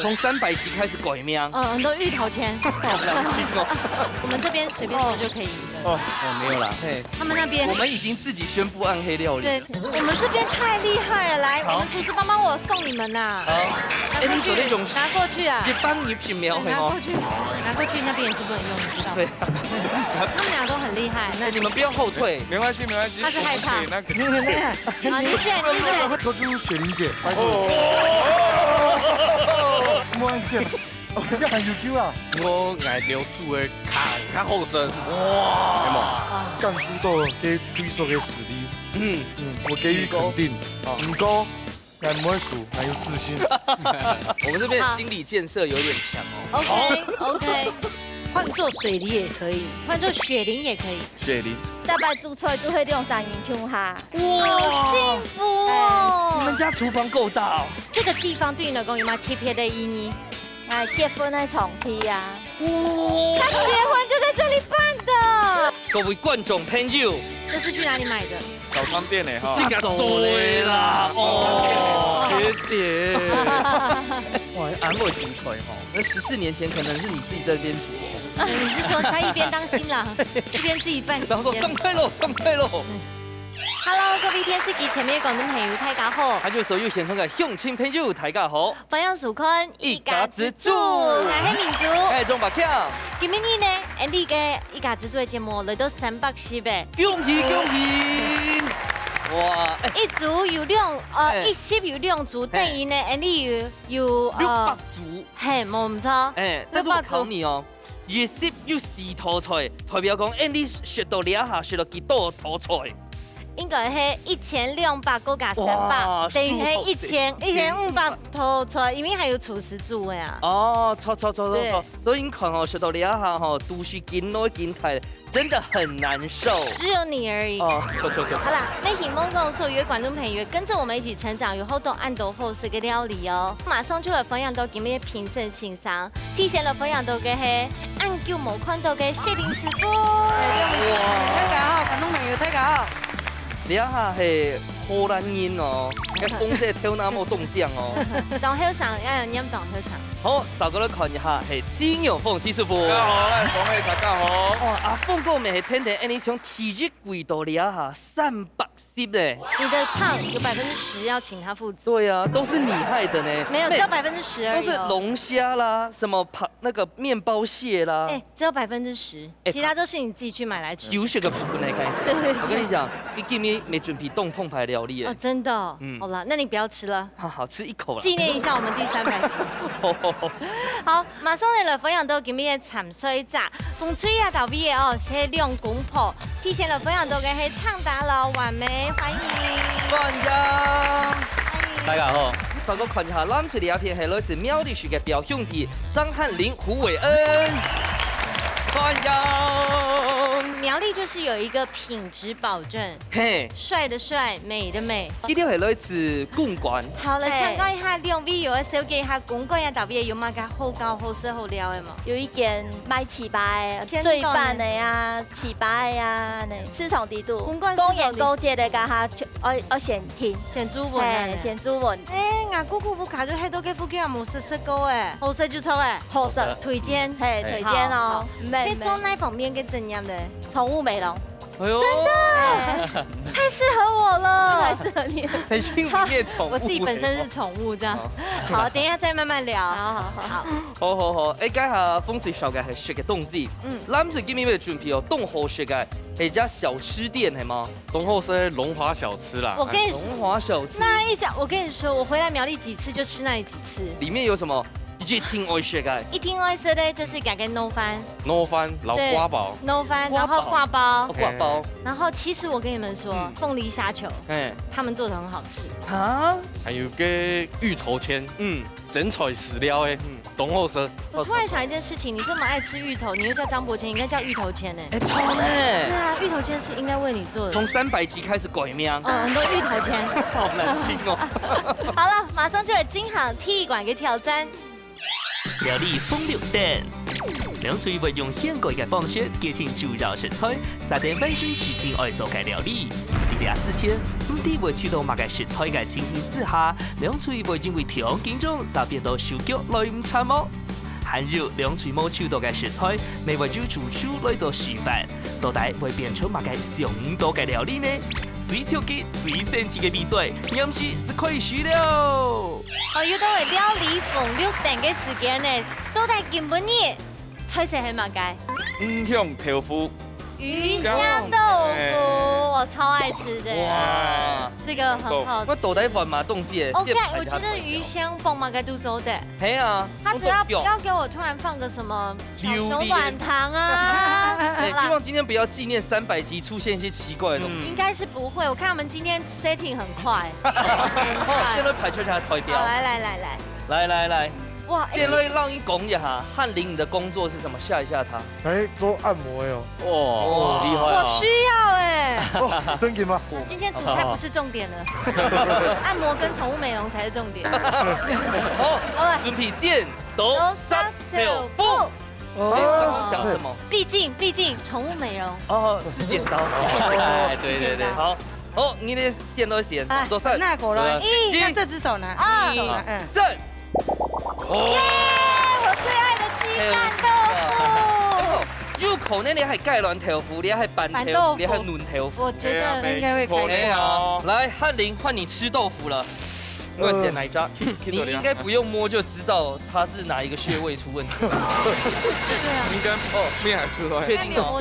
从300集开始改名。很多芋头签。我们这边随便说就可以赢了。没有啦，嘿，他们那边我们已经自己宣布暗黑料理。对，我们这边太厉害了，来，我们厨师帮我送你们呐。好，你做那种拿过去啊，一般你品苗拿过去，拿过去那边也是不能用，你知道吗？对，他们俩都很厉害。那你们不要后退，没关系。他是害怕。那个。好，你选。求助雪玲姐，拜托。我爱见，你喊 UQ 啊？我爱留住的较后生，哇，有冇？干出豆给推说给实力，我给予肯定。唔过，俺不会输，俺有自信。我们这边心理建设有点强哦。OK， 换做水梨也可以，换做雪梨也可以。雪梨。大摆煮菜就会用三元枪哈。哇，好幸福哦！你们家厨房够大哦。这个地方对你老公有没有特别的意义？哎，结婚的床梯呀。哇，他结婚就在这里办的。各位观众朋友，这是去哪里买的？早餐店呢哈。竟然走嘞啦！哦，学姐。哇，俺会煮菜哈。那14年前可能是你自己在这边煮哦。你是说他一边当新郎，一边自己办？然后说送快喽，送快喽。Hello， 各位電視機前面嘅觀眾朋友，大家好。還有所有現場嘅鄉親朋友，大家好。歡迎收看一家之主，我係民族。係鐘白強。今日呢，Andy 嘅一家之主嘅節目嚟到310嘅。恭喜恭喜！哇！一組有一輯有2組，等於呢 Andy 有600組。係冇唔錯。但是我考你哦。20有4套菜，代表講 Andy 學到2下，學到幾多套菜？應該係1200個加300，等於係1500套菜，因為還有廚師煮嘅呀。哦，錯，所以你看哦，學到2下吼，都是筋內筋態，真的很難受。只有你而已。哦，錯。好啦，那希望講所有觀眾朋友跟着我們一起成長，有好多按到好食嘅料理哦。馬上就來分享到今日評審欣賞，提前來分享到嘅係按久冇看到嘅謝玲師傅。大家好，觀眾朋友大家好。2下係荷蘭人哦，嘅風勢跳那麼動靜哦。當後上要有飲當後上。好，大家來看一下係青牛鳳師師傅。大家好，來講起大家好。哇，阿鳳哥咪係聽聽 Andy 從體育軌道2下310咧。你的胖有10%要請他負責。對啊，都是你害的呢。沒有，只有10%而已。都是龍蝦啦，什麼那個麵包蟹啦。只有10%，其他都是你自己去買來吃。有血的部分來看。我跟你講，你今天沒準備凍痛牌料理哦，真的。好了，那你不要吃了。好，吃一口啦。紀念一下我們第300集。好，馬上嚟分享到今日嘅鹹水炸，風吹啊到尾哦，係兩公婆。提前嚟分享到嘅係倡達樓完美，歡迎。歡迎。大家好。大家看一下，咱這裡一片係來自苗栗區嘅表兄弟張翰林、胡偉恩。歡迎。苗栗就是有一個品質保證，嘿，帥的帥，美的美。呢條係來自公館。好，嚟參觀一下兩位有小記下公館呀，特別有乜嘅好高好色好料嘅嘛？有一間賣糍粑的，水飯的呀，糍粑呀，市場地度。公園高階的家下，我先聽，先煮飯，先煮飯。我姑姑卡咗喺度嘅附近有冇食過誒？好食就錯誒，好食，推薦，係推薦哦。你做那方面嘅怎樣的？寵物美容。哎呦，真的太適合我了，太適合你，很幸運嘅寵物。我自己本身是寵物，這樣。好，等一下再慢慢聊。好。好，誒，家下風水小嘅係食嘅東西。咱是今日嘅準備哦，東河食嘅係一家小吃店係嗎？東後是龍華小吃啦。我跟你說，龍華小吃。那一家，我跟你說，我回來苗栗幾次就吃那裡幾次。裡面有什麼？一聽愛食嘅。一聽愛食咧，就是改個糯飯。糯飯老瓜包。糯飯，然後掛包。掛包。然後其實我跟你們說，鳳梨蝦球，他們做得很好吃。啊？還有個芋頭簽，整材飼料誒，東後生。我突然想一件事情，你這麼愛吃芋頭，你又叫張伯謙，應該叫芋頭簽呢？錯呢。對啊，芋頭簽是應該為你做的。從300集開始改名。很多芋頭簽。好難聽哦。好了，馬上就有金行踢館嘅挑戰。苗栗風流店。梁翠会用现改嘅方式接近主要食材，撒点卫生纸添愛做嘅料理。在這之前，唔啲會知道乜嘅食材嘅情形之下，梁翠會因為條件中撒變到手腳來唔參謀。含入梁翠冇超多嘅食材，未為咗煮出來做示範，到底會變出乜嘅上多嘅料理呢？最挑戰、最神奇嘅比賽，臨時是開始了。哦，要到嚟料理逢6點嘅時間呢，到底今本日菜色係乜嘅？五香豆腐。魚香豆腐，我超愛吃的。哇，這個很好吃。我豆仔飯嘛，東西。OK，我覺得魚香飯嘛該都做的。係啊，他只要不要給我突然放個什麼小熊軟糖啊。希望今天不要紀念300集出現一些奇怪的東西。應該是不會，我看他們今天 setting 很快。現在排出下台標。來。哇！現在讓你講一下，翰林，你的工作是什麼？嚇一下他。做按摩喲。哇，厲害啊！我需要哎。真嘅嗎？今天煮菜不是重點了，按摩跟寵物美容才是重點。好，準備剪刀山豆腐。剛剛講什麼？畢竟寵物美容。哦，是剪刀。對。好，你的線都剪刀山。那果然，那這隻手呢？2、3。耶！我最愛的雞蛋豆腐。入口那裡還蓋卵豆腐，你還拌豆腐，你還嫩豆腐。我覺得應該會開啊。來，翰林，換你吃豆腐了。我點哪一家？你應該不用摸就知道它是哪一個穴位出問題。對啊。應該面還出來。確定哦。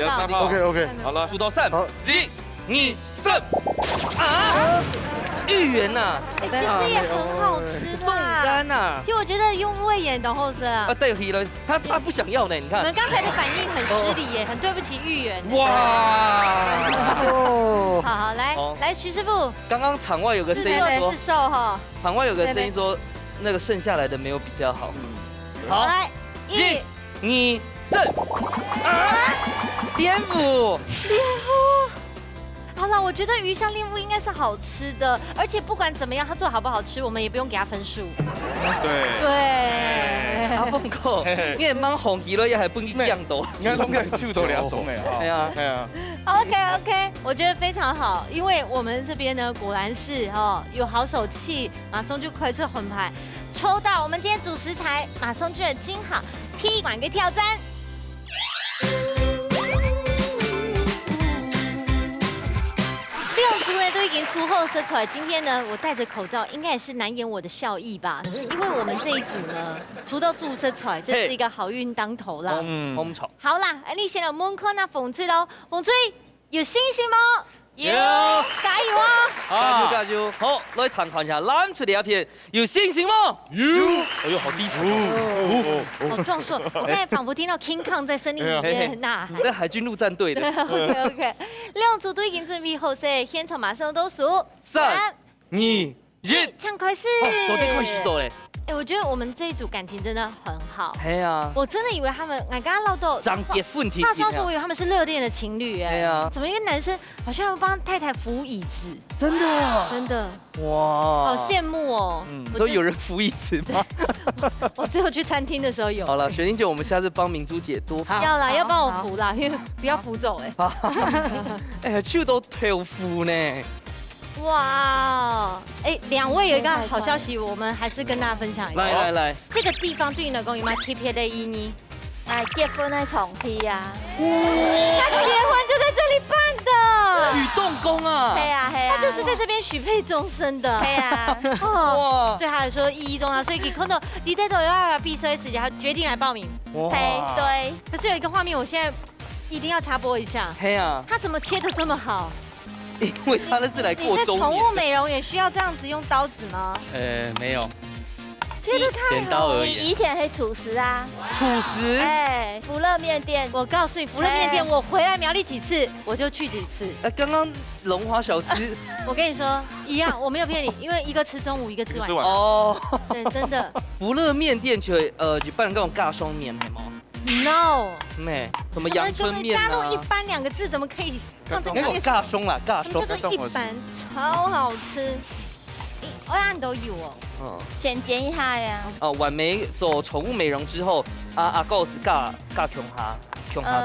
OK。好了，數到3、1、2、3。啊！芋圓呐，其實也很好吃的。凍乾呐，其實我覺得用味也都好吃啊。對了，他不想要呢，你看。你們剛才的反應很失禮耶，很對不起芋圓。哇！好，來徐師傅。剛剛場外有個聲音說，自售哈。場外有個聲音說，那個剩下來的沒有比較好。好，來1、2、3。啊！顛覆。好了，我覺得魚香蓮霧應該是好吃的，而且不管怎麼樣，它做好不好吃，我們也不用給它分數。對。阿鳳哥，你係掹紅魚咯，又係半斤醬多。你看攏係手做2種誒。係啊。OK， 我覺得非常好，因為我們這邊呢，果然是有好手氣，馬上就快速混牌，抽到我們今天主食材，馬上就金好踢館嘅挑戰。都已經出後生出來，今天呢，我戴着口罩，應該也是難掩我的笑意吧？因為我們這一組呢，出到注射出來，就是一個好運當頭啦。好啦，你先來問看那鳳翠咯，鳳翠有信心嗎？有，加油啊！加油！好，來談談一下攬出嚟一片，有信心嗎？有。哎呦，好低沉好壯碩！我剛才仿佛聽到 King Kong 在森林裡面吶喊。那海軍陸戰隊的。OK， 兩組都已經準備好勢，現場馬上倒數3、2、1，搶快事！我得快洗手嘞。我覺得我們這一組感情真的很好。係啊，我真的以為他們，我剛剛嘮到張結婚提大雙說，我以為他們是熱戀的情侶哎。係啊，怎麼一個男生好像要幫太太扶椅子？真的，真的，哇，好羨慕哦。都有人扶椅子嗎？我只有去餐廳的時候有。好了，雪玲姐，我們下次幫明珠姐多扶。要啦，要幫我扶啦，因為不要扶走哎。哎，手都豆腐呢。哇，哎，兩位有一個好消息，我們還是跟大家分享一下。來，這個地方對你老公有沒有特別的意義？哎，結婚的場地啊。他結婚就在這裡辦的。許動工啊。對啊，他就是在這邊許配終身的。對啊。哇，對他來說意義重大，所以給看到你在頭要比賽時間，他決定來報名。對。可是有一個畫面，我現在一定要插播一下。對啊。他怎麼切得這麼好？因為他那是來過週年。寵物美容也需要這樣子用刀子嗎？沒有，切得太好了。你以前會廚師啊？廚師？哎，福樂麵店。我告訴你，福樂麵店我回來苗栗幾次，我就去幾次。剛剛龍華小吃，我跟你說一樣，我沒有騙你，因為一個吃中午，一個吃晚上。哦，對，真的。福樂麵店就舉辦嗰種尬雙年係嗎？ No， 咩？什麼陽春麵啊？加入一般兩個字，怎麼可以放這個？尬鬆啦，尬鬆。叫做一般，超好吃。按都有哦。嗯，先剪一下呀。婉梅走宠物美容之后，阿狗是尬穷哈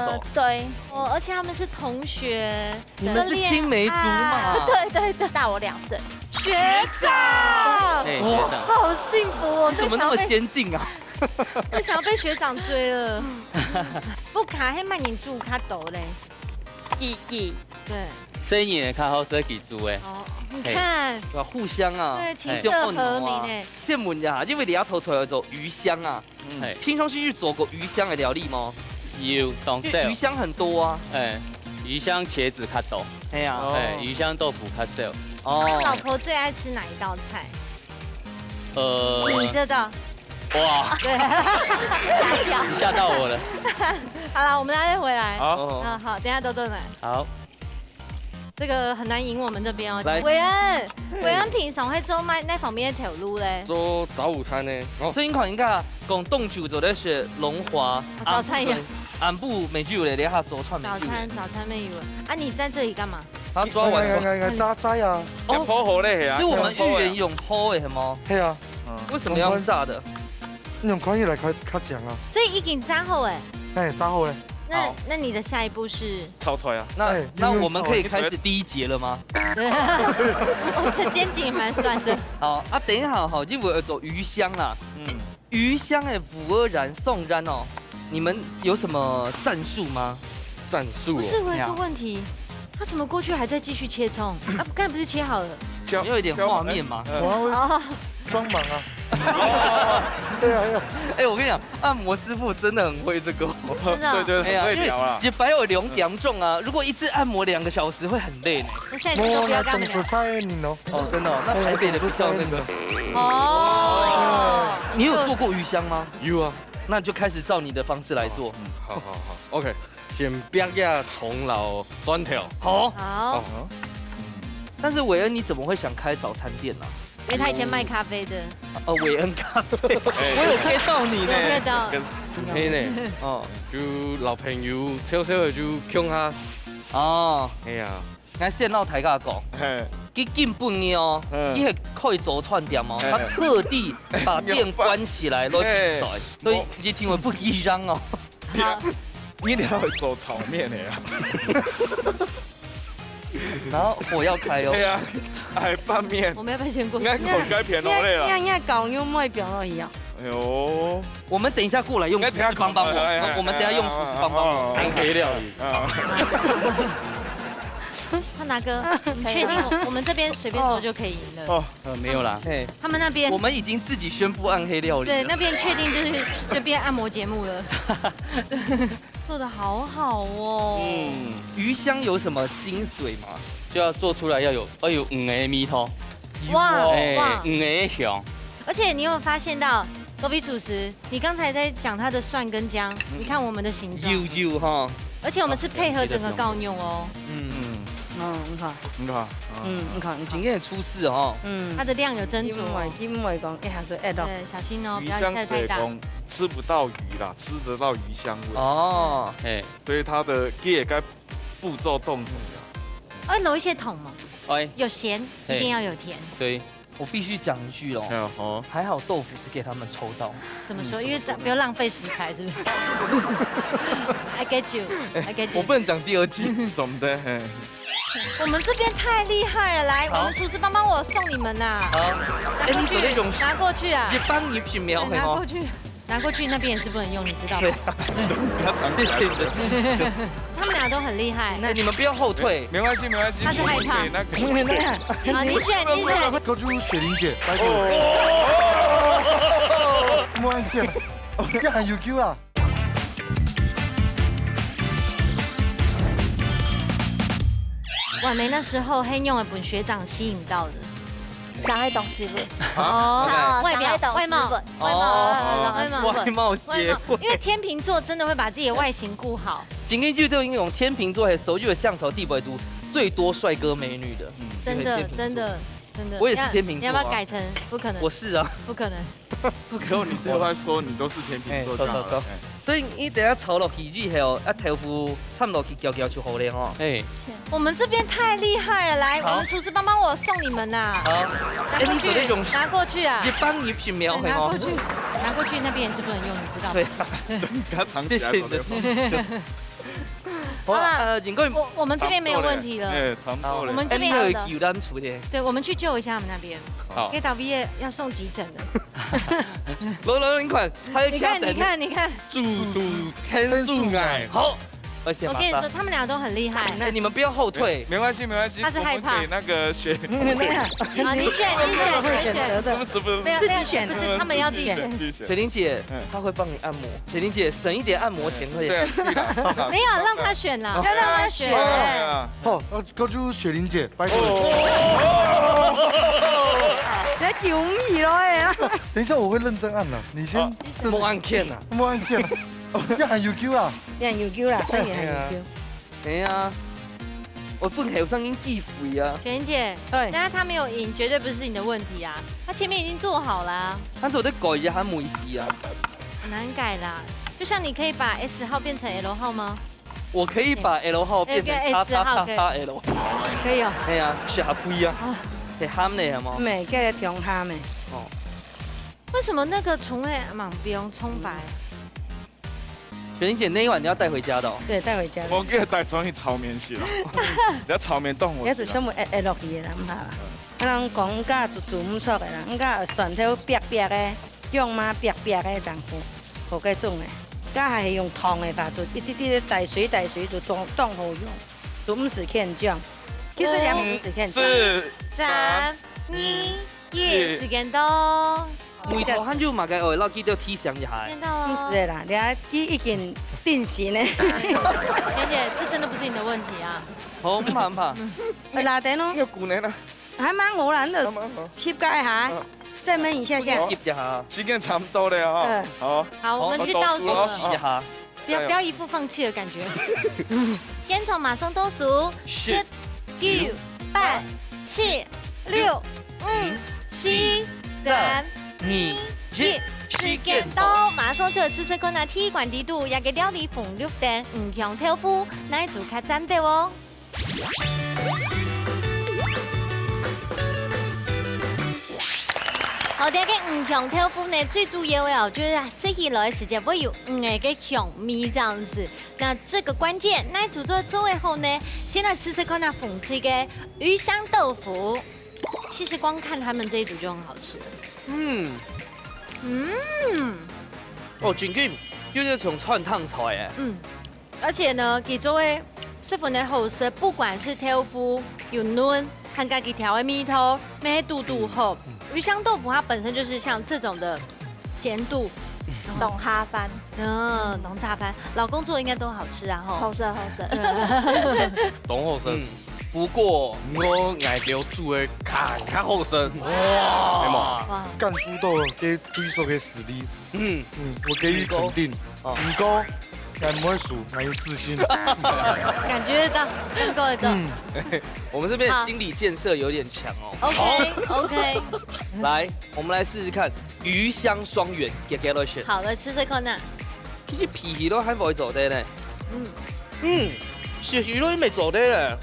走。对。而且他们是同学，你们是青梅竹马。对，大我2岁。学长，哎，学长，好幸福哦！怎么那么先进啊？最想要被学长追了。不卡还卖你住卡抖嘞。记。对。生意也较好，设计做诶。哦，你看，对吧？互相啊，对，琴瑟和鸣诶。羡慕呀，因为你要头出来做鱼香啊。平常是去做过鱼香的料理吗？有，当然。鱼香很多啊。鱼香茄子较多。哎呀，鱼香豆腐较少。哦。老婆最爱吃哪一道菜？你这道。哇！对，你吓到我了。好了，我们再回来。好。好，等下都来。好。这个很难赢我们这边哦。来，韦恩平常会做那方面的条路嘞？做早午餐呢。所以你看人家讲冻酒做的是龙华早餐也。安部美剧嘞，你下做串美剧。早餐美语啊，你在这里干嘛？他抓完炸呀！哦，泡好嘞啊！就我们芋圆用泡的是吗？系啊。为什么要炸的？用宽叶来较酱啊。所以已经炸好哎。炸好嘞。那你的下一步是炒出来啊？那我们可以开始第1节了吗？对，我这肩颈蛮酸的。好啊，等一下哈，因为要做鱼香啦。鱼香的武二然、宋然哦，你们有什么战术吗？战术？不是，我有个问题，他怎么过去还在继续切葱？啊，刚才不是切好了？有一点画面嘛。装忙啊！对啊，哎，我跟你讲，按摩师傅真的很会这个。真的。对，会聊啊。也摆有2点钟啊，如果一次按摩2个小时会很累呢。那下一次都不要干了。哦，真的，那台北的不知道那个。哦。你有做过鱼香吗？有啊。那就开始照你的方式来做。好 ，OK。先煸下葱老蒜条。好。但是韦恩，你怎么会想开早餐店呢？因为他以前卖咖啡的。韦恩咖啡，我有开到你呢。有开到。嘿呢，就老朋友悄悄的就劝他。哎呀，我线路台甲讲，佢根本呢哦，伊系开早餐店哦，他特地把店关起来都在，所以你听我不依嚷哦。你俩会做炒面的呀？然后火要开哦。对啊，还拌面。我们要不要先过去？应该口该偏落嘞啦。你搞又卖表了一样。哎呦，我们等一下过来用厨师帮我，我们等下用厨师帮我。暗黑料理。他拿哥，你确定我们这边随便做就可以赢了？没有啦。他们那边我们已经自己宣布暗黑料理。对，那边确定就变按摩节目了。做的好好哦。鱼香有什么精髓吗？就要做出来要有5个米头。哇5个香。而且你有没有发现到，隔壁厨师，你刚才在讲他的蒜跟姜，你看我们的形状。有哈。而且我们是配合整个高牛哦。你看，你看，你今天也出事哦。它的量有斟酌。因为讲一下子爱到。对，小心哦，鱼不要晒太大。吃不到鱼啦，吃得到鱼香味。哦，所以它的也该步骤动作。揉一些桶嘛。有咸，一定要有甜。对。我必须讲一句哦，还好豆腐是给他们抽到。怎么说？因为不要浪费食材，是不是？I get you。我不能讲第2句，怎么的？我们这边太厉害了，来，我们厨师帮我送你们呐。好，你手那种拿过去啊。也帮你品苗，拿过去那边也是不能用，你知道吗？谢谢你的支持。他们俩都很厉害。那你们不要后退，没关系。他是害怕。好，你选。高住雪玲姐，拜托。莫安健，你喊 UQ 啊？婉梅那时候黑用的本学长吸引到的。哪会懂师傅？外貌协会。因为天秤座真的会把自己的外形顾好。今天就都用天秤座的手就有向头地不会读最多帅哥美女的。真的。我也是天秤座。你要不要改成不可能？我是啊。不可能。不可能，你都在说你都是天秤座。走。所以你等下炒落去之后，豆腐差不多去搅搅就好了哦。哎，我们这边太厉害了，来，我们厨师帮我送你们呐。好，拿过去，拿过去啊！一帮你品苗拿过去，拿过去，那边也是不能用，你知道吗？对，给它藏起来。谢谢你的支持。好了，景哥，我们这边没有问题了。哎，差不多了。我们这边有的。有单处理。对，我们去救一下他们那边。好。给导毕业要送急诊的。来，你看，你看。住天数哎，好。我跟你说，他们俩都很厉害。你们不要后退。没关系。他是害怕。给那个选。好，你选。自己选，不是他们要自己选。雪玲姐，她会帮你按摩。雪玲姐省一点按摩钱可以。对，没有让她选啦，要让她选。好，那就雪玲姐，拜托。你救米了哎！等一下我会认真按了，你先。莫按键呐，莫按键。要喊 UQ 啊！要喊 UQ 啦，当然喊 UQ。哎呀，我不有声音记肥啊。雪玲姐，对，但是他没有赢，绝对不是你的问题啊，他前面已经做好了。他做在改一下，他没事啊。很难改啦，就像你可以把 S 号变成 L 号吗？我可以把 L 号变成 S 号，L。可以哦。哎呀，下不啊，是喊的吗？没，叫做中喊的。哦。为什么那个葱会满标葱白？雪玲姐那一碗你要带回家的哦。对，带回家。我给他带转去炒面去了，你要炒面冻我。也就全部会落去的啦，唔好啊。啊，人讲甲做唔错的啦，人甲蒜头白白的，姜嘛白白的，这样好个种的。甲还是用烫的法做，一滴滴的带水就冻好用，就唔是欠姜。其实也不是欠姜。3、2、1，时间到。每道汉就嘛该学，老记得提醒一下。不是的啦，俩已经定型的。娟姐，这真的不是你的问题啊。好，唔怕唔怕。拉电哦。要鼓呢？还蛮偶然的，切盖一下，再焖一下下。切一下。时间差不多了哈。好。好，我们去倒数了。一下。不要一副放弃的感觉。烟囱马上倒数，10、9、8、7、6、5、4、3、2、1，時間到，馬上就知識困難體管地度，也嘅料理紅綠燈，唔用豆腐，乃做較真的哦。好啲嘅唔用豆腐呢，最主要嘅就是食起來時間會有嘅香味這樣子。那這個關鍵，乃煮做以後呢，先來吃吃看那風吹嘅魚香豆腐。其實光看他們這一組就很好吃。哦，真緊，就是從串燙出來誒。而且呢，給作為十分的好食，不管是豆腐有嫩，看家己調的米頭，咩度好。魚香豆腐它本身就是像這種的鹹度，懂哈飯，懂炸飯，老公做應該都好吃啊，吼。好食。懂好食。不過我愛條煮的較好食。哇！干酥豆给推手嘅实力，我给予肯定。唔过，但唔会输，蛮有自信。感觉到，够的。我们这边心理建设有点强哦。OK。来，我们来试试看鱼香双元给 Galation。好的，吃看呐。其实皮都还不会做的呢。是鱼都未做的咧。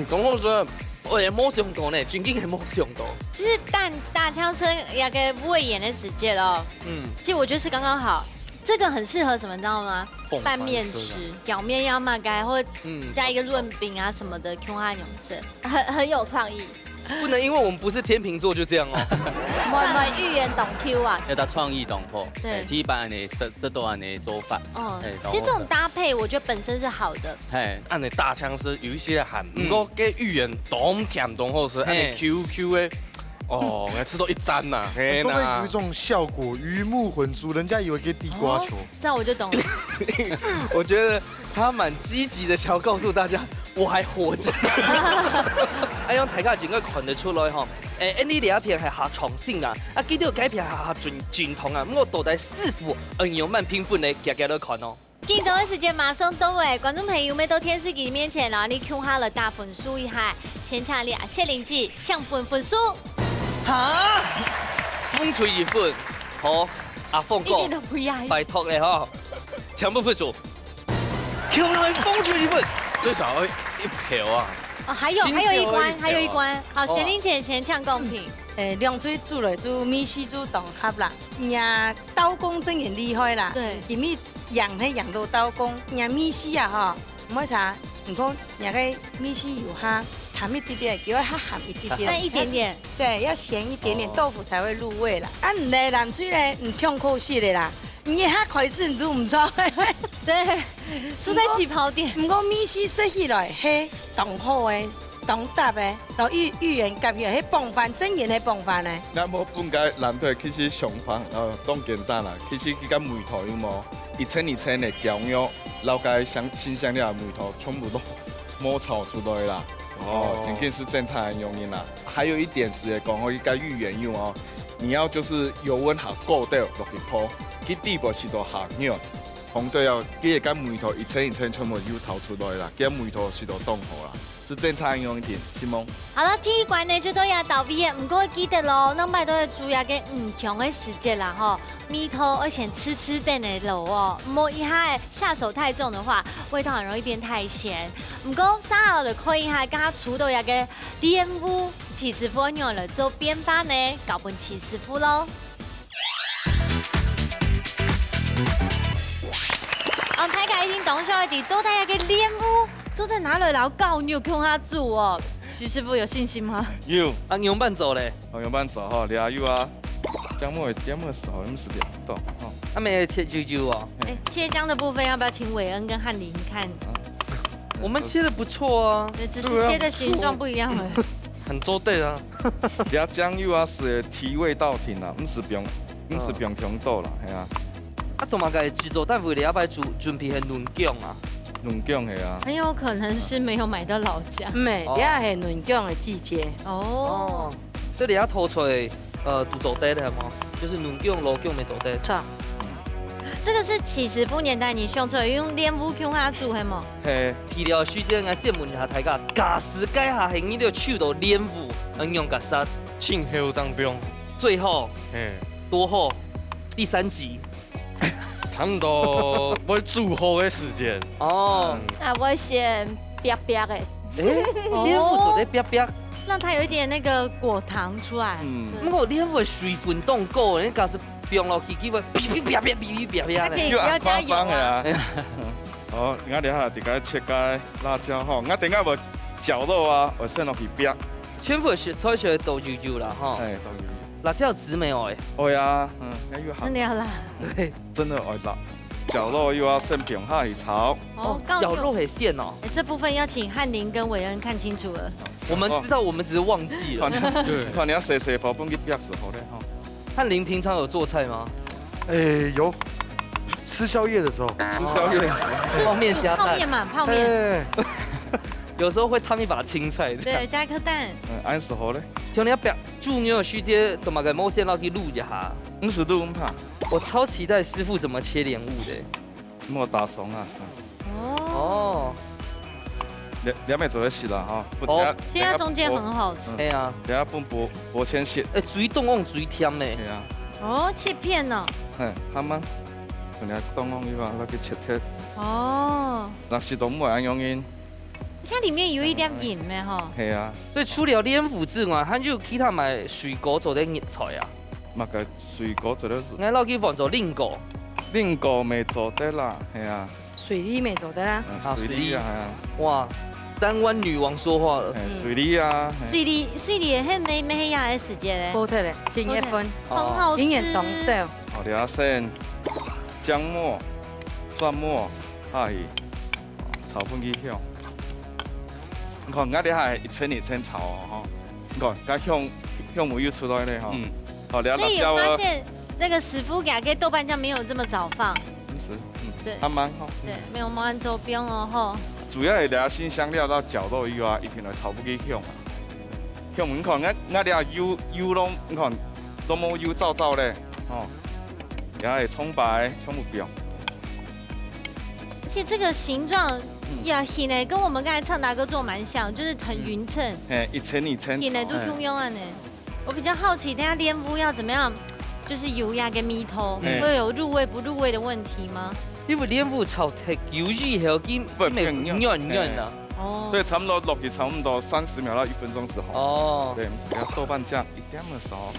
咁好食。我也冇想到呢，真嘅係冇想到。就是大枪声也给胃炎的时间了。其实我觉得是刚刚好。这个很适合什么，你知道吗？拌面吃，表面要嘛该或加一个润饼啊什么的 ，Q 它有色，很有创意。不能因为我们不是天秤座就这样哦。我们芋圆懂 Q 啊，要他创意懂货，对，提班的这都按的做法。其实这种搭配我觉得本身是好的。按的大枪是有一些含，不过给芋圆懂甜懂好吃，按的 QQ 的。哦，我吃到一沾呐，真的有一种效果，鱼目混珠，人家以为给地瓜球。这样我就懂了。我觉得他蛮积极的，想要告诉大家我还活着。哎，用大家應該看得出來嗬。呢兩片係下床線啊，記得改片係下轉堂啊。咁我到底師傅用慢拼粉嚟夾都看哦。競爭的時間馬上到誒，觀眾朋友們到電視機面前啦，你 Q 下了大分數一下，前搶2謝靈記搶分數。嚇！風吹2分，好，阿鳳哥，拜託你嗬。强部分数，强人风水一份。最少要1票啊。哦，还有一关，还有一关。好，贤玲姐先呛贡品。凉水煮来煮米丝煮同合啦，呀刀工真很厉害啦。对，因为养到刀工，呀米丝啊哈，唔好查，唔讲呀个米丝油哈咸一点点，叫它咸一点点。那一点点。对，要咸一点点，豆腐才会入味啦。啊，唔嘞冷水咧，唔痛苦死的啦。你哈快是煮唔错，对，输在起跑点。唔过米丝食起来，嘿，同好诶。同搭的，然后芋圆夹起来，迄棒饭真然迄棒饭呢。咱要本家南腿其实上方当简单啦，其实佢甲梅头有冇一层一层的胶肉，老家新香料的梅头全部都磨炒出来啦。哦，仅仅是正常的原因啦。还有一点是讲好，伊甲芋圆用哦，你要就是油温下够掉落去泡，佢底部是度下肉，红对哦，佢甲梅头一层一层全部油炒出来啦，佢梅头是度冻好啦。是正常用一点，是吗？好了，第一关呢就都要到尾嘅，唔过记得咯，咱摆都要注意嘅唔同嘅时节啦吼。米头而且吃点的肉哦，唔好一下下手太重的话，味道很容易变太咸。唔过三号就可以哈，跟他厨到一个莲雾起司锅用了做编发呢，搞本起司夫喽。大家一定懂小弟都大家嘅莲雾。都在哪里？然后告你有跟他煮哦，徐师傅有信心吗？有啊，用伴走嘞，用伴走哈，俩有啊，姜末点的时候用是点到哦。他没切揪揪哦。哎，切姜的部分要不要请伟恩跟翰林看？我们切的不错啊，只是切的形状不一样而已。很做对啊，俩姜油啊是提味到停啦，不是用强度啦，系啊。啊，怎么个制作单位了摆准备很嫩姜啊？嫩姜系啊，很有可能是没有买到老姜。没，这是嫩姜的季节。哦。所以你要拖出来，煮做底的吗？就是嫩姜、老姜没做底。错。这个是起司不简单，你想出来用莲雾姜下煮系吗？嘿，皮料时间我先问一下大家，假使改下係你要手到莲雾，用夹杀，庆后当中，最后，多后，第3集。差不多要煮好的时间哦。那我先煸煸的，莲雾做得煸煸，让它有一点那个果糖出来。不过莲雾水分冻够，你假是冰落去，佢会噼噼啪啪噼噼啪啪可以不要加油啊。好，我等下直接切个辣椒吼，我等下无绞肉啊，我先落去煸。全部是采取豆油油啦哈。哎，豆油。辣椒籽没有哎？会啊，真的要辣。对，真的会辣。绞肉又要先平下去炒。哦，绞肉很鲜哦。这部分要请翰林跟伟恩看清楚了。我们知道，我们只是忘记了。对，看你要细细包，本去煸是好的哈。翰林平常有做菜吗？有。吃宵夜的时候。吃宵夜。泡面加蛋。泡面嘛，泡面。有时候会烫一把青菜。对，加一颗蛋。安是好的。像你要煸煮牛的时间，怎么个某些老去卤一下？不是卤唔怕。我超期待师傅怎么切莲雾的。莫打松啊。哦。两面做得是啦哈。哦。现在中间很好吃。对啊。等下分薄切丝。水冻用水甜的。对啊。哦，切片呢。慢慢。等下冻用以后，那去切切。哦。那是都唔会安用因。它里面有一点盐咩哈？系啊。所以除了莲雾之外，还有其他买水果做的叶菜啊。嘛个水果做的是。我老去放做菱果。菱果没做的啦，系啊。水梨没做的啦。水梨啊，哇，3湾女王说话了。水梨啊。水梨迄没呀的时间嘞。好特嘞，7月份。很好吃。永远同色。好的，先姜末、蒜末下去，炒粉去香。你看，我哋系一层一层炒哦，哈。你看，甲香梅又出来咧，哈。好，所以有发现那个师傅给豆瓣酱没有这么早放。是，对。慢慢哈。对，没有慢慢周边哦，吼。主要系俩新香料到绞肉以外，一定来炒不去香。香，你看，我俩油拢，你看都冇油燥燥咧，哦。也系葱白，全部标。而且这个形状。呀，hình呢跟我们刚才唱达哥做蛮像，就是很匀称。一层一层。hình呢都通用啊呢。我比较好奇，等下莲雾要怎么样，就是油压跟米头会有入味不入味的问题吗？因为练舞炒太油脂后，佢咪软啊。哦。所以差不多落去差不多30秒到1分钟之后。哦。对，要豆瓣酱一点的熟。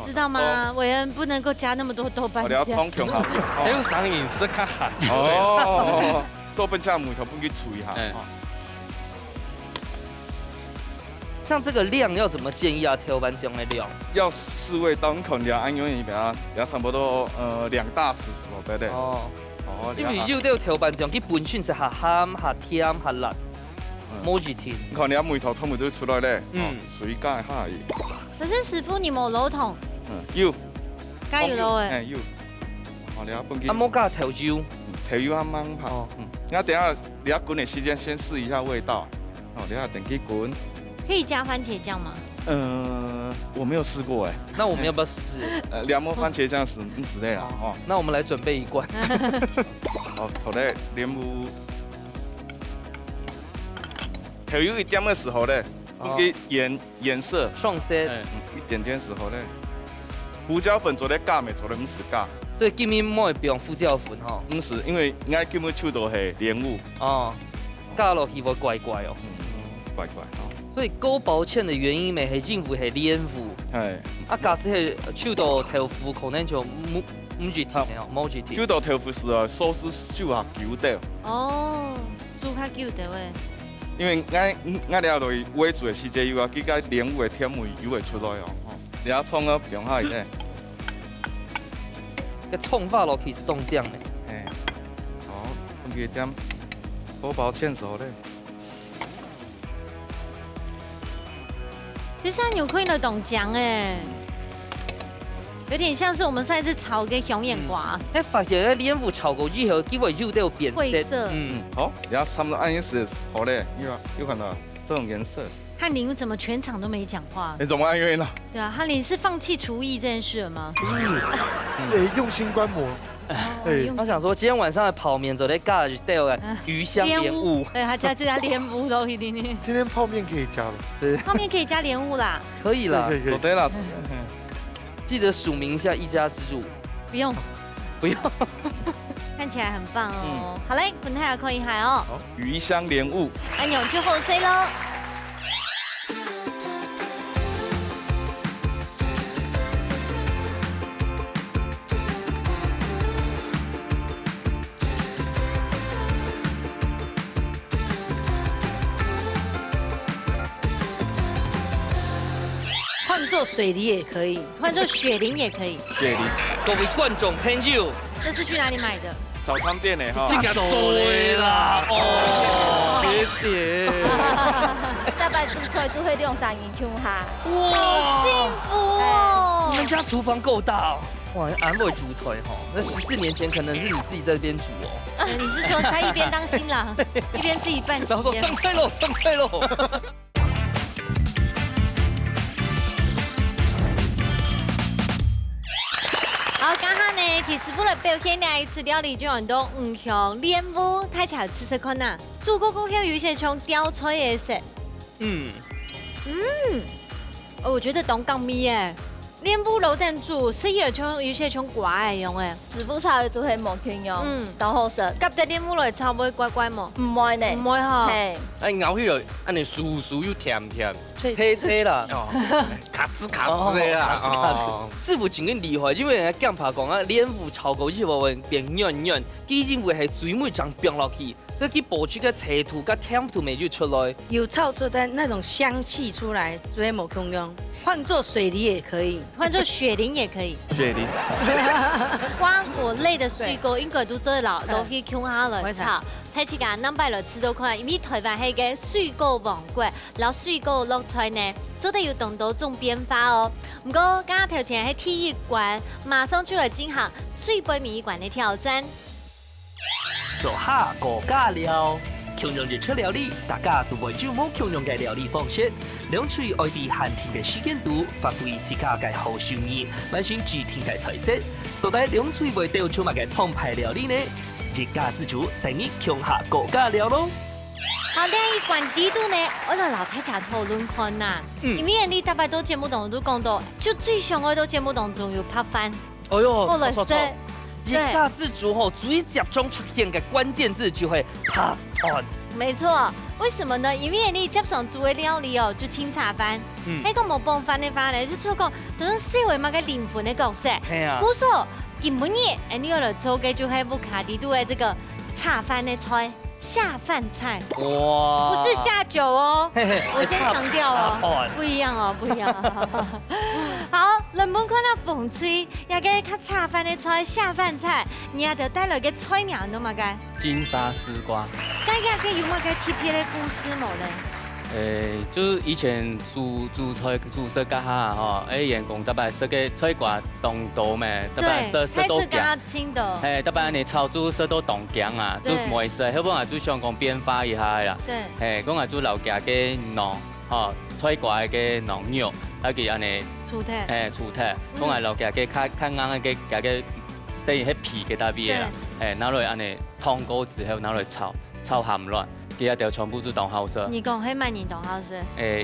知道吗？伟恩不能够加那么多豆瓣酱。我哋要通強下。還有上癮是較鹹。哦。豆瓣醬梅頭本去除一下。像这个量要怎么建议啊？调完酱的量要试味道，你可能按用一比較差不多2大匙左右的。哦。哦。因为有啲調拌醬，佢本身是下鹹、下甜、下辣，冇住甜。你看你梅頭通梅都出來咧，水加下而已。可是師傅你冇爐桶。有。加油咯誒。有。我哋本機。阿冇加調油。調油啱啱拍。那等下你要滾的時間先試一下味道。哦，等下等佢滾。可以加番茄醬嗎？我沒有試過哎。那我們要不要試試？涼拌番茄醬是之類啊。哦，那我們來準備一罐。好，好嘞，蓮霧。調油一點的時候呢，佢顏色上色，一點點時候呢，胡椒粉做咧加未做咧唔是加。所以今日唔會用胡椒粉吼？唔是，因為我今日手到係蓮霧。哦，加落去會怪怪哦。怪怪哦。所以高抱歉的原因咪係政府係黏糊，係啊，假使係手到豆腐可能就唔住甜哦，冇住甜。手到豆腐是啊，壽司手下揪到。哦，煮較揪到誒。因為我了落去煨煮的時間油啊，佢個蓮霧的甜味油會出來哦。你要蔥啊，用下咧。個蔥放落去是凍醬誒。好，咁佢點高抱歉時候咧。其實牛虧的凍醬哎，有點像是我們上一次炒嘅熊眼瓜。哎，發現咧蓮霧炒過之後，佢會肉都有變色。好，然後差不多按顏色好嘞，有看到這種顏色。翰林怎麼全場都沒講話？你怎麼按原呢？對啊，翰林是放棄廚藝這件事了嗎？用心觀摩。他想說今天晚上的泡麵就在加入掉了魚香蓮霧，對，他加蓮霧都一點點。今天泡麵可以加了，對，泡麵可以加蓮霧啦，可以啦，對啦，記得署名一下一家之主。不用，不用，看起來很棒哦。好嘞，本台要看一下哦。魚香蓮霧，按鈕去後 C 咯。换做水梨也可以，换做雪梨也可以。雪梨，各位觀眾朋友，這是去哪裡買的？早餐店呢哈。這個對啦，哦，學姐。大擺煮菜都會用3元搶下。哇，幸福哦！你們家廚房夠大哦。哇，俺會煮菜哈，那14年前可能是你自己在這邊煮哦。你是說他一邊當新郎，一邊自己辦喜宴？然後說上菜嘍，上菜嘍。好，剛剛呢，其實為了表現呢一次料理就很多五香蓮霧，睇起來吃吃看吶。煮過後有一些像吊菜的色。我覺得當港米耶，蓮霧老店煮是有些像瓜的用誒。師傅炒嘅就係冇圈用，當好食。夾隻蓮霧來炒會怪怪冇？唔會呢，唔會哈。哎，咬起來，安尼酥酥又甜甜，切啦，卡斯卡斯的啊。哦，師傅真嘅厲害，因為人家講法講啊，蓮霧炒過之後會變軟軟，佢認為係水梅醬變落去。佢去爆出個斜圖、個甜圖味就出來，有炒出的那種香氣出來，所以冇空用。換做水梨也可以，換做雪梨也可以。雪梨，瓜果類的水果應該都做老，都可以搶下來炒。睇起個南北來吃到看，因為台灣係個水果王國，然後水果落菜呢，做得有咁多種變化哦。不過剛剛頭前係體育館，馬上就來進行最杯米館的挑戰。做下國家料，強用日出料理，大家都會注目強用嘅料理方式。兩處愛啲寒天嘅時間度，發揮自家嘅好手藝，完成具體嘅菜式。到底兩處會掉出乜嘅澎湃料理呢？一家之主帶你強下國家料咯。好，呢一關地度呢，我哋老太家討論看呐。因為你大概都節目當中都講到，就最想愛到節目當中有拍飯。哎呦，或者是一家之主吼最集中出现嘅关键字就係拍盤。没错，为什么呢？因为你接上煮的料理哦，就清茶饭。那个冇拌饭的饭呢，就做讲那种细微嘛个灵魂的角色。系啊。故说今本日，你要来做嘅就系布卡迪度的这个茶饭的菜。下饭菜哇，不是下酒哦，我先强调哦，不一样哦，不一样。好，人们看到风吹，也个较茶饭的菜下饭菜，你也就带来个菜名喏嘛个。金沙丝瓜。大家可以有嘛个特别的故事冇嘞？就是以前煮菜煮色家下吼，员工特别色个菜瓜冻豆咩，特别色都姜，特别你炒煮色都冻姜啊，都袂色，后本来就想讲变化一下啦。对，讲来煮老家嘅浓，吼菜瓜嘅浓肉，还佮安尼。粗体。粗体，讲来老家嘅较硬嘅家嘅，等于迄皮嘅大味啦，拿来安尼烫过之后拿来炒含卵。其他就全部都当好色。你讲迄万年当好色？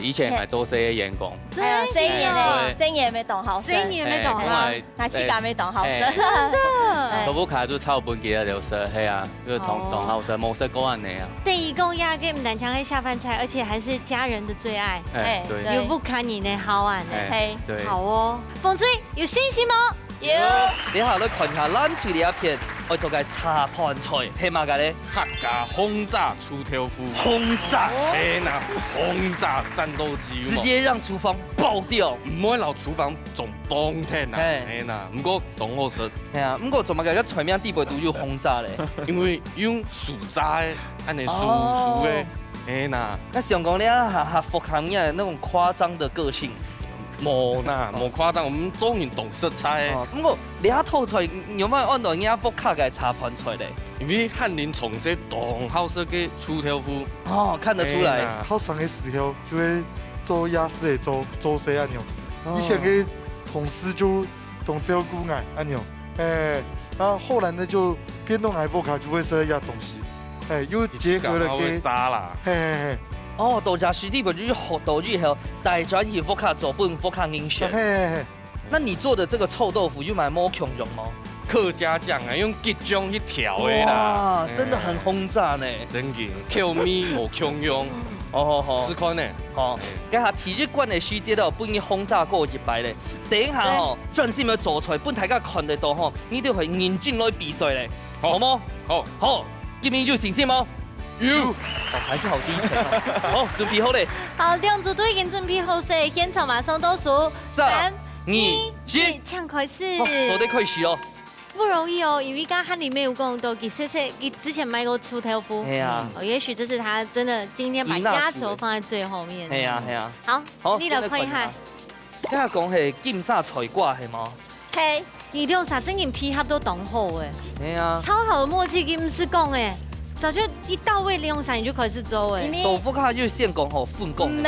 以前系做生意员工。真的，4年嘞，4年没当好色，4年没当好，那气感没当好色。真的。全部卡住炒本其他就色，系啊，就当好色，冇色过安尼啊。等于讲呀，给唔但抢黑下饭菜，而且还是家人的最爱。对。有不看你的好玩的。对。好哦，风吹有信心吗？有。你下来看下咱处理一片。我做嘅茶盤菜係嘛嘅咧？客家轟炸出條夫，轟炸，轟炸戰鬥機，直接讓廚房爆掉，唔可以留廚房仲當天啊！係呐，唔過當好食。係啊，唔過做乜嘅個菜名地位都要轟炸咧？因為用薯渣嘅，安尼薯嘅，係呐。那想講你下福康嘅那種誇張的個性。冇呐，冇誇張，我們終於懂食材。不過你一套菜有冇按照人福卡嘅茶盤菜咧？因為翰林從小當好食嘅出條夫。哦，看得出來。好上嘅時候就會做雅士嘅做西安樣，以前嘅同事就懂照顧愛安樣，然後後來呢就變動愛福卡就會食一樣東西，又結合了嘅渣啦。哦，度假師弟不就是學到以後帶轉去福卡做本福卡英雄。那你做的這個臭豆腐又蠻冇強用嗎？客家醬啊，用吉醬去調的啦。哇，真的很轟炸呢。真嘅，Q 咪冇強用。哦，試看呢。哦，家下體育館的書節都本已轟炸過一擺咧。等一下吼，專心要做菜，本大家看得到吼，你都會認真來比賽咧，好麼？好，今年有信心嗎？有，還是好低沉。好，準備好嘞。好，兩組都已經準備好勢，現場馬上倒數3、2、1，搶開始。都得開始哦。不容易哦，因為剛漢裡面有講到，他之前賣過出頭夫。係啊。也許這是他真的今天把壓軸放在最後面。係啊，係啊。好，你來看一下。今日講係金沙菜瓜係嗎？係。你兩啥真件配合都當好誒。係啊。超好的默契，佢唔是講誒。早就一到位，利用啥你就開始做誒。豆腐卡就是現講吼，分工。唔，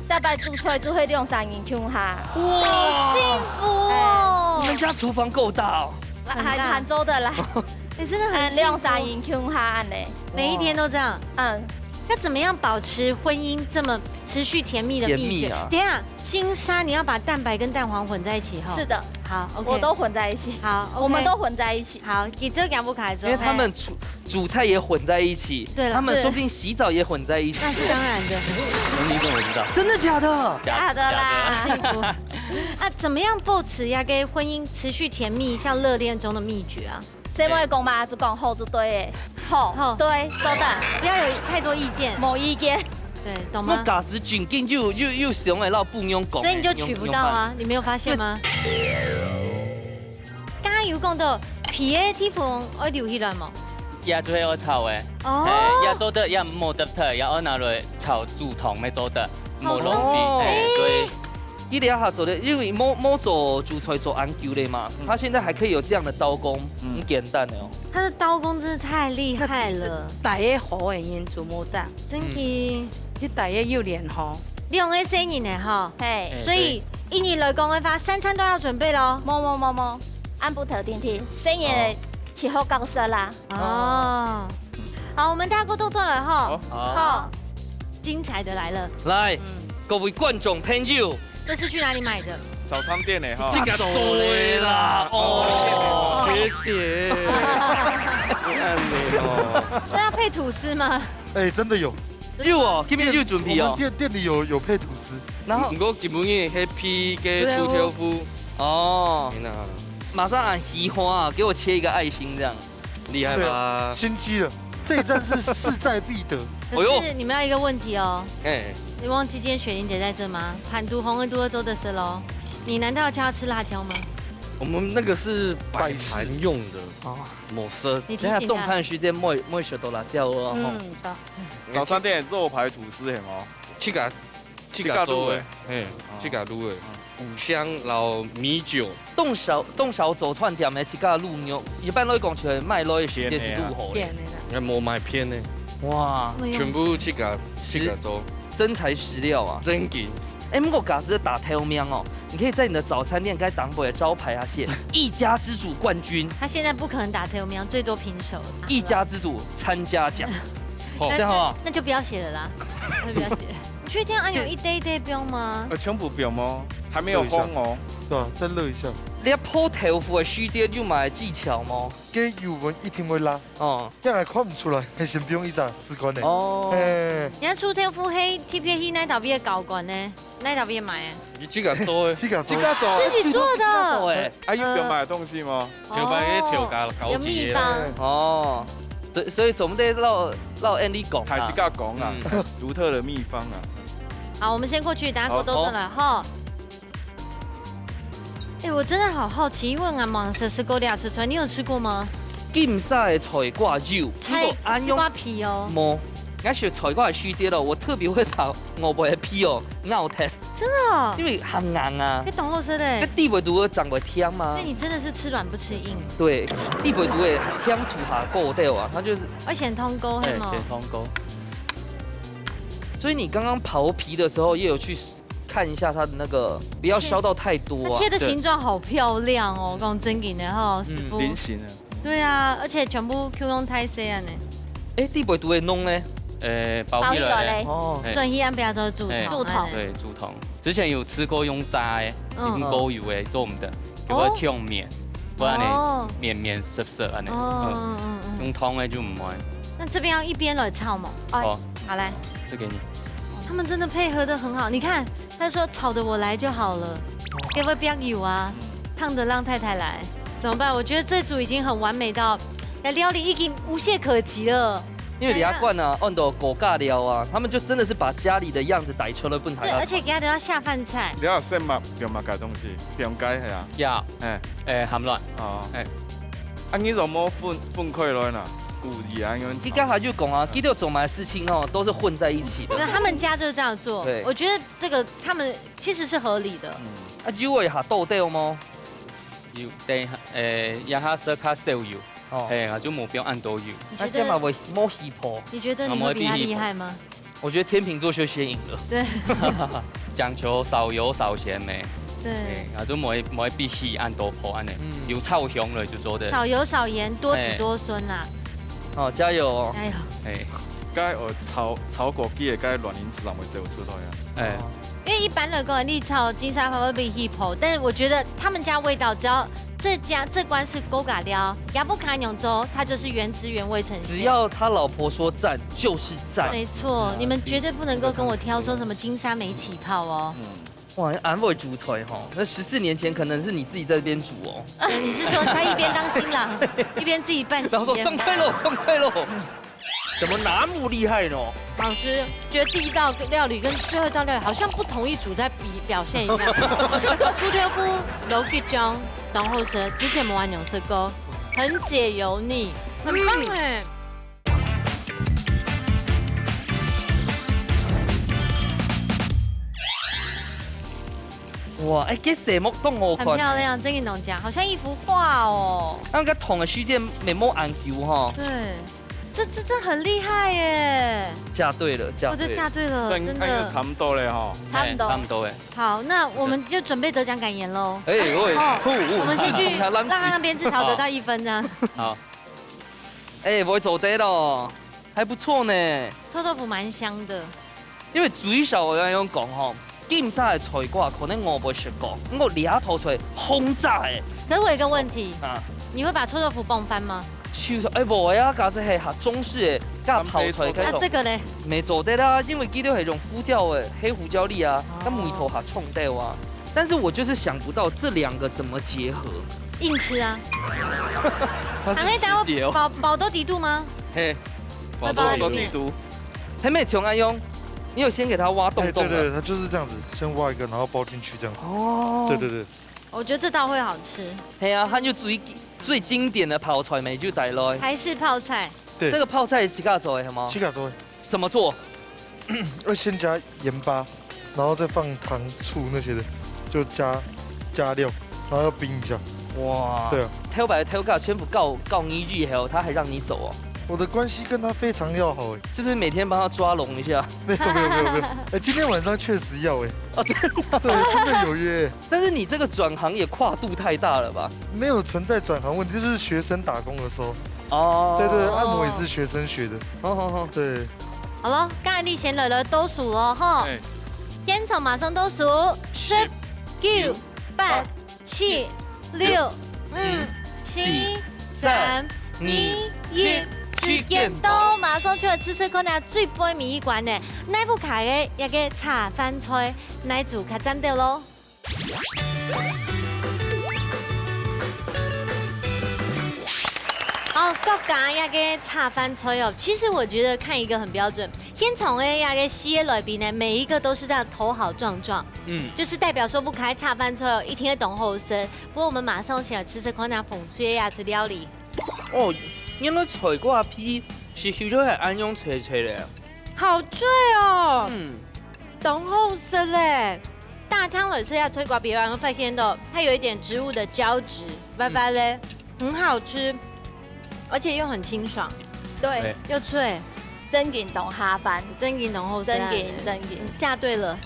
大白煮菜就會利用啥研究下。哇，幸福哦！你們家廚房夠大哦。杭州的啦。你真的很利用啥研究下呢？每一天都這樣。要怎麼樣保持婚姻這麼持續甜蜜的秘訣？等下，金沙你要把蛋白跟蛋黃混在一起哈。是的。好，我都混在一起。好，我們都混在一起。好，你這個養不開之後，因為他們煮菜也混在一起，對了，他們說不定洗澡也混在一起。那是當然的。你怎麼知道？真的假的？假的啦。幸福。啊，怎麼樣保持要給婚姻持續甜蜜，像熱戀中的秘訣啊？誰會講嘛？就講好就對誒。好，對，收的，不要有太多意見。冇意見。對，懂嗎？我假使緊緊又想嚟，老不用講。所以你就娶不到啊？你沒有發現嗎？剛剛有講到皮嘅地方愛留起來冇？也就係我炒嘅，也做得也冇得特，也我拿來炒煮湯咪做得，冇浪費，對。伊哋下做的，因為冇做煮菜做研究的嘛，他現在還可以有這樣的刀工，很簡單的哦。他的刀工真的太厲害了，大個火嘅人做冇咋，真係，你大個要練火。兩個生人嘅哈，係，所以以你來講嘅話，3餐都要準備咯。冇，按部特定聽，生人起好角色啦。哦，好，我們大家都做了哈，好，精彩的來了，來，各位觀眾朋友。這是去哪裡買的？早餐店呢哈，這個對啦，哦，学姐，看你哦。那要配吐司吗？哎，真的有，有哦，这边有准备哦。我们店里有配吐司，然后不过基本上黑皮跟出条夫哦，天哪，马上按移花啊，给我切一个爱心这样。厉害吧？心机了，这一站是势在必得。可是你们要一个问题哦，哎，你忘记今天雪玲姐在这吗？盘都红恩都二州的事喽。你难道叫她吃辣椒吗？我们那个是摆盘用的哦，某色。你等下重判时间莫学到辣椒哦。到。早餐店肉排吐司系冇？去甲做的，嘿，去甲卤的，五香老米酒。冻小走串店的去甲卤牛，一般来讲就会卖落去就是卤好的。那冇卖偏呢。哇，全部去甲做，真材实料啊，真紧。哎，不过嘎子打台面哦，你可以在你的早餐店该党的招牌啊写一家之主冠军。他现在不可能打台面，最多平手。一家之主参加奖，这样好不好？那就不要写了啦，那不要写。你确定按有一堆标吗？全部标吗？还没有烘哦。对吧？再热一下。你鋪豆腐的时间有买技巧吗？给油温一定会拉哦，这样还看不出来，还先不用一直试管的。哦，人家出豆腐黑 TPA 那道边搞管呢，那道边买。你自己做的，自己做，自己做的。还有标买的东西吗？标买的调价高级。有秘方哦。所以我们得绕 Andy 讲，还是甲讲啊，独特的秘方啊。好，我们先过去，等下锅都炖了哈。哎，我真的好好奇，问啊，芒色是狗俩吃出来，你有吃过吗？金沙的菜瓜肉，菜瓜皮哦。冇，我是菜瓜的时间了，我特别会把鹅背的皮哦咬脱。真的哦？因为很硬啊。你懂后生的。那地尾毒长不甜吗？所以你真的是吃软不吃硬。对，地尾毒的甜土下够掉啊，它就是。而且通沟是吗？通沟。所以你刚刚刨皮的时候也有去看一下它的那个，不要削到太多啊。它切的形状好漂亮哦，跟我真给的哈，师傅。菱形的。对啊，而且全部 Q 用太细啊呢。哎，地尾毒的弄呢？包起来哦，转一安不要做竹筒。对，竹筒。之前有吃过用炸的，用高油的做唔得，如果用面，不然呢面涩涩安尼。用汤的就唔会。那这边要一边来炒嘛？哦，好来。这给你。他们真的配合的很好，你看，他说炒的我来就好了，要不要油啊？烫的让太太来，怎么办？我觉得这组已经很完美到，料理已经无懈可击了。因为李亚冠啊，按到狗尬料啊，他们就真的是把家里的样子逮出了不台。对，而且给他都要下饭菜。你要先嘛，不用嘛改东西，不用改系啊。要，含乱。哦，啊，你怎么分开来呢？故意啊，因为你刚才就讲啊，这条走埋的事情哦，都是混在一起的。那他们家就是这样做，对，我觉得这个他们其实是合理的。啊，油会下豆掉吗？油，对，也下色较少油，啊，就目标按多油。那这嘛会摸稀破。你觉得你会比他厉害吗？我觉得天秤座就先赢了。对，讲求少油少咸美。对，啊，就唔会必须按多破安尼，油臭香了就做的。少油少盐，多子多孙呐。哦，加油哦！加油！该炒果鸡的该卵磷脂肪会最有出头呀。因为一般的讲，你炒金沙花会被 hip， 但是我觉得他们家味道，只要这关是勾嘎料，亚布卡纽州，它就是原汁原味呈现。只要他老婆说赞，就是赞。没错，你们绝对不能够跟我挑说什么金沙没起泡哦。哇，安慰煮菜哈，那14年前可能是你自己在这边煮哦。你是说他一边当新郎，一边自己扮新然后说上菜喽，上菜喽。怎么那么厉害呢？好吃，觉得第一道料理跟最后一道料理好像不同一组在表现一样。出条夫、楼吉酱、当后生，之前没玩牛舌糕，很解油腻，很棒哎。哇，哎，给什么动我看？很漂亮，真给侬讲，好像一幅画哦。那个桶的时间没摸按球哈。对。这很厉害耶！嫁对了，我就嫁对了，真的差不多嘞哈，差不多哎。好，那我们就准备得奖感言喽。我们先去让他那边至少得到1分这样。好。不会走得了，还不错呢。臭豆腐蛮香的，因为最少我要用讲吼，金沙的菜瓜可能我不会食过，我俩头出来轰炸的。可是我有一个问题你会把臭豆腐蹦翻吗？无呀，搞这系学中式的，加泡出来那这个呢？没做得啦，因为记得系用糊掉的黑胡椒粒啊，跟梅头下冲掉啊。但是我就是想不到这两个怎么结合。硬吃啊！还可以打我饱都底肚吗？嘿，饱都地图。还没穷安用，你有先给它挖洞洞对，它就是这样子，先挖一个，然后包进去这样子。哦，对。我觉得这道会好吃。嘿啊，它就最经典的泡菜美就带来。还是泡菜？对，这个泡菜几个做的吗？七个做。怎么做？要先加盐巴，然后再放糖醋那些的，就加料，然后要冰一下。哇，对啊，挑白挑告全部告你一句后，他还让你走哦。我的关系跟他非常要好哎，是不是每天帮他抓龙一下？没有，哎，今天晚上确实要哎。哦，真的？对，真的有约。但是你这个转行也跨度太大了吧？没有存在转行问题，就是学生打工的时候。哦，对，按摩也是学生学的。好，对。好了，刚才你先乐乐都数了哈，烟草马上都数，10、9、8、7、6、5、7、3、2、1。烟刀马上出来吃可能最杯面一罐的，奶不卡的一个茶饭菜，奶煮卡沾掉咯。好，各家一个茶饭菜哦，其实我觉得看一个很标准，天从的一个西来宾呢，每一个都是这样头好壮壮，就是代表说不开茶饭菜哦，一天懂后生。不过我们马上想吃可能风吹呀，去料理。哦。因为菜瓜皮是去到系安用脆脆的，好脆哦。懂后生嘞，大枪蕊吃下脆瓜皮，然后发现到它有一点植物的胶质，拜拜嘞，很好吃，而且又很清爽，对，又脆，真劲懂哈班，真劲懂后生，真劲，嫁对了。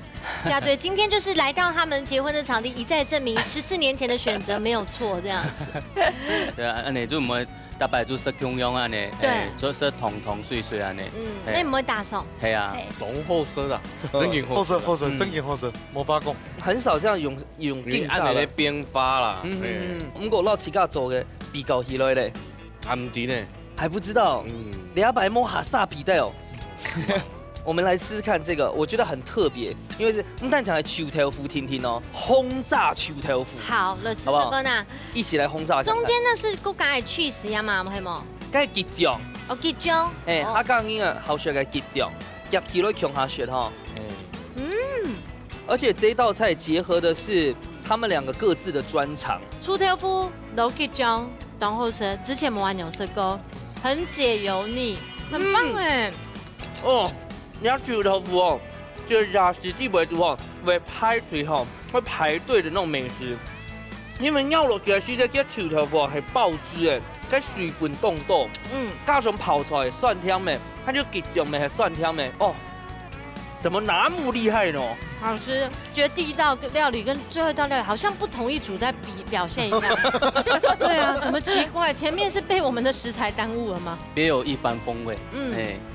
嫁对，今天就是来到他们结婚的场地，一再证明14年前的选择没有错，这样子。对啊，安尼就唔会大摆就色汹涌安尼，对，做色彤彤碎碎安尼。那唔会打手。系啊，懂后色啊，真劲后色，真劲后色，魔法讲。很少这样用劲按你咧编发啦。唔过老七家做嘅比较起来咧，还唔知呢，还不知道。你要白摸哈萨比的哦。我们来试试看这个，我觉得很特别，因为是蛋讲的球头腐听听哦，轰炸球头腐。好，了，吃这个呢，一起来轰炸。中间那是骨架的cheese呀嘛，系冇？该吉酱。哦，吉酱。阿刚因啊，好食嘅吉酱，夹起来强下血哈。而且这一道菜结合的是他们两个各自的专长。粗头腐、老吉酱、当后生，之前冇玩牛舌糕，很解油腻，很棒哎。哦。你要球头腐哦，就是假实际为主哦，为排队哈，会排队的那种美食。因为咬落去时只叫球头腐系爆汁的，跟水分冻冻，加上泡出来蒜香的，它就吉酱的系蒜香的哦。怎么那么厉害呢？好吃，觉得第一道料理跟最后一道料理好像不同一组在表现一样。对啊，怎么奇怪？前面是被我们的食材耽误了吗？别有一番风味。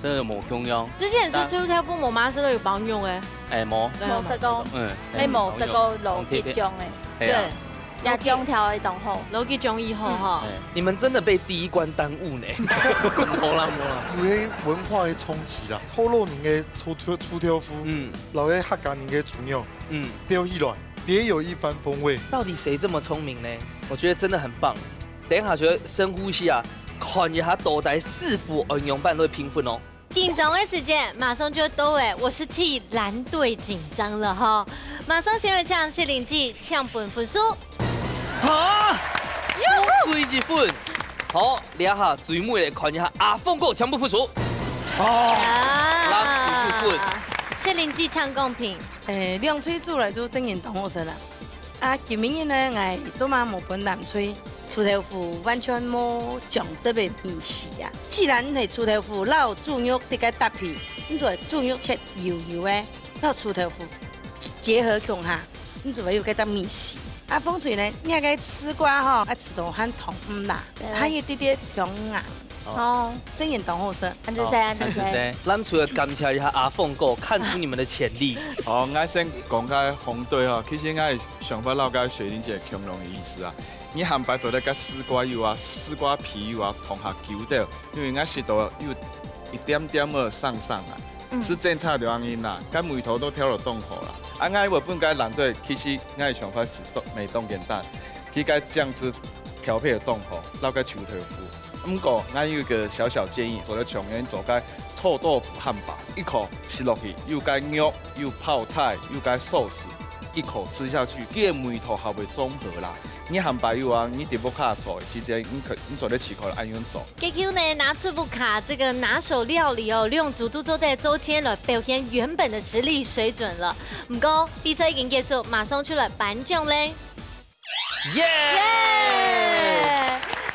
这个冇中央。之前是粗挑夫，我妈是都有帮用诶。冇色糕，冇色糕老吉酱诶。对。也姜条的同好，老吉酱以后哈，你们真的被第一关耽误呢。冇啦，因为文化的冲击啦，后路人的粗挑夫，老嘅客家人的主鸟，丢起来别有一番风味。到底谁这么聪明呢？我觉得真的很棒。等一下，觉得深呼吸啊，看一下倒台4副恩用伴队评分哦。紧张的时间马上就到哎，我是替蓝队紧张了哈。马上先来抢谢灵记抢本分数。好，最1分。好，俩下最尾来看一下阿凤哥抢不服输。last 2分。谢灵记抢公平。两嘴煮来就真言同好食啦。今年呢，我做嘛无分南吹，粗头腐完全无酱汁的面食啊。既然係粗头腐，老猪肉得个搭配，你做猪肉切油油的，老粗头腐结合起下，你做有个只面食。风吹呢，你那个丝瓜哈，吃到很痛啦，还有点点香啊。哦，真言同好食，安子西。咱除了感谢一下阿凤哥，看出你们的潜力。我先讲解红队哈，其实我想法了解水灵姐强龙的意思啊，你含白做咧甲丝瓜油啊、丝瓜皮油啊同下揪掉，因为俺湿度有一点点的上啊，是正常就安尼啦，甲梅头都挑了冻好啦。啊，俺原本该蓝队，其实俺的想法是美冻简单，去甲酱汁调配的冻好，捞个球豆腐。不过俺有一个小小建议，做咧长远做个臭豆腐汉堡，一口吃落去，又该肉又泡菜又该寿司，一口吃下去，佮梅头还会综合啦。你汉堡油啊，你伫不卡做的时间，你做咧起口按样做。GQ 呢拿出不卡这个拿手料理哦，利用主都做在周签了，表现原本的实力水准了。不过比赛已经结束，马上出了颁奖嘞。耶！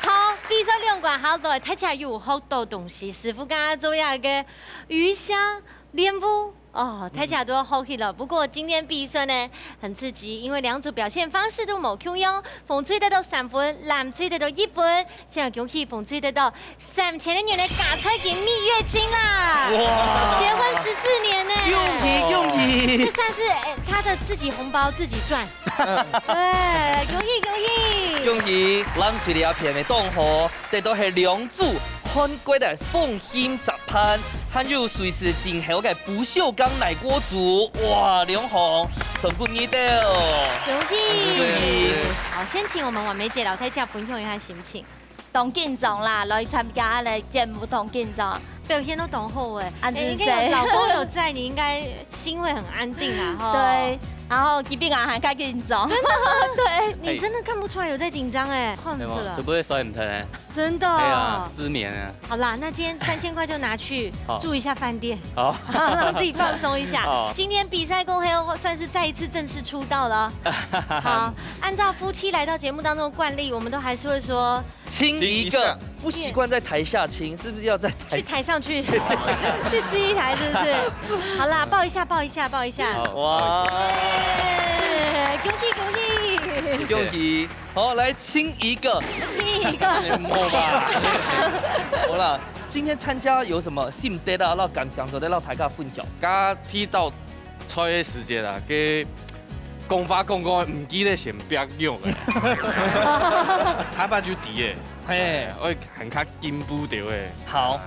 好，比赛两关好多，睇起来有好多东西。师傅刚刚做一个鱼香莲雾。哦，睇起来都好气了。不过今天比赛呢很刺激，因为两组表现方式都冇同样。馮翠得到3分，藍翠得到1分。現在恭喜馮翠得到3000元的假彩金蜜月金啦！哇，結婚14年呢！用意，這算是他的自己紅包自己賺。對，恭喜！恭喜！藍翠的一片的凍河，得到係兩組韓國的鳳興雜盤。还有瑞士真好嘅不鏽鋼奶鍋組，哇，2項全部你的哦！恭喜！好，先請我們完美姐老太姐分享一下心情。當緊張啦，來參加咧節目當緊張，表現都當好哎，應該有老公有在，你應該心會很安定啊哈。對。然後基本上還較緊張，真的，對你真的看不出來有在緊張哎，看不出來，就不會手唔疼哎，真的，對啊，失眠啊。好啦，那今天3000塊就拿去住一下飯店，好，讓自己放鬆一下。今天比賽過後，算是再一次正式出道了。好，按照夫妻來到節目當中的慣例，我們都還是會說親一個，不習慣在台下親，是不是要在去台上去去試一台，是不是？好啦，抱一下，抱一下，抱一下。哇！恭喜！恭喜！好，來親一個，摸吧。好啦，今天參加有什麼心得啊？讓感想，做得讓大家分享。加踢到賽嘅時節啦，佢講法講唔記得先別用嘅，睇把就啲嘅，係我很較進步掉嘅。好，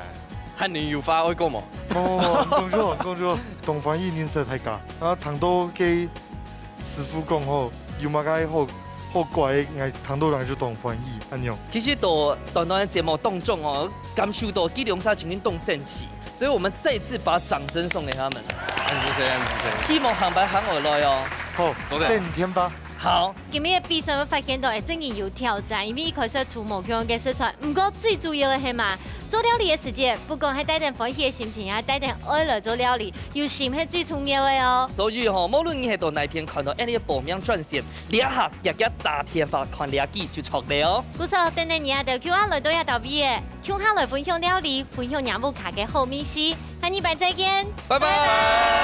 漢年有發會講冇？講咗，東方語認識太假，啊，糖都給師傅講好，有乜解好怪嘅，糖都人就東方語，安樣。其實到短短的節目當中哦，感受到基隆沙情緒動盛起，所以我們再一次把掌聲送給他們。希望行白行而來哦。好，等天吧。好，今日嘅比賽我發現到係真係有挑戰，因為一開始出無強嘅食材，不過最主要嘅係嘛，做料理嘅時節，不過係帶點歡喜嘅心情，也帶點愛來做料理，有心係最重要嘅哦。所以無論你係到哪片看到呢個報名專線，立刻日日打電話看兩記就錯了哦。不錯，等等你啊，到 QR 來到一道 V 嘅，向下來分享料理，分享兩部卡嘅好美食，下禮拜再見，拜拜。